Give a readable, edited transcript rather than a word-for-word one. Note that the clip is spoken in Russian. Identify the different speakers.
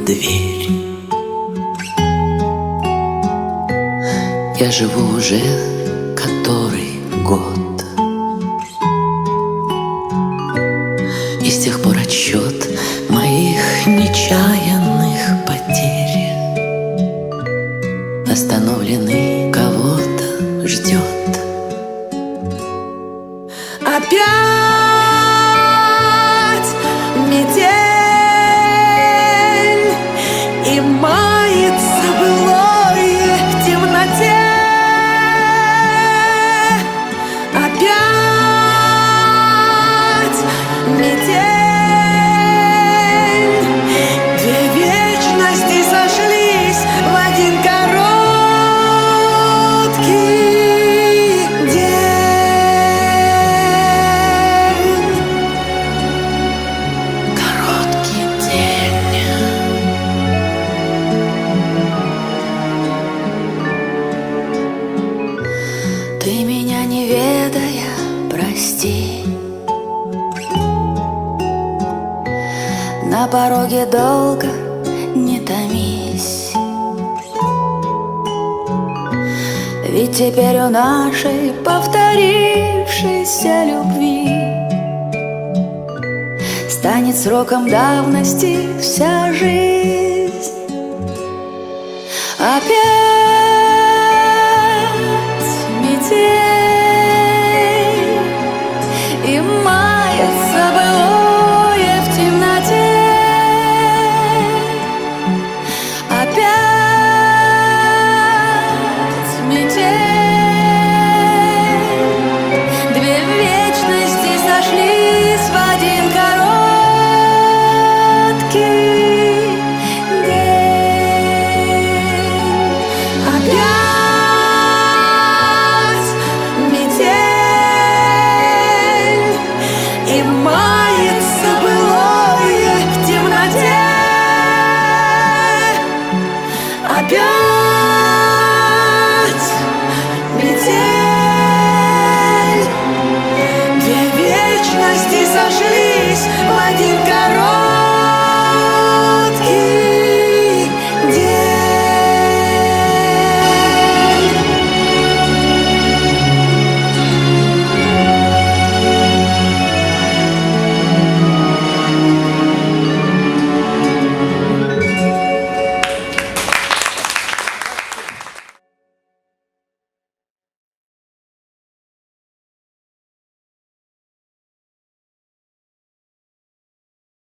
Speaker 1: дверь. Я живу уже который год, и с тех пор отсчет моих нечаянных потерь остановленный кого-то ждет.
Speaker 2: Опять метель, и мается былое в темноте. Опять метель, две вечности сошлись в один короткий день.
Speaker 1: Короткий день. Ты меня не ведая, прости. На пороге долго не томись, ведь теперь у нашей повторившейся любви станет сроком давности вся жизнь. Опять метель, и мается былое в темноте. Опять метель, две вечности сошлись в один короткий день. Опять метель, и мается былое в темноте. Опять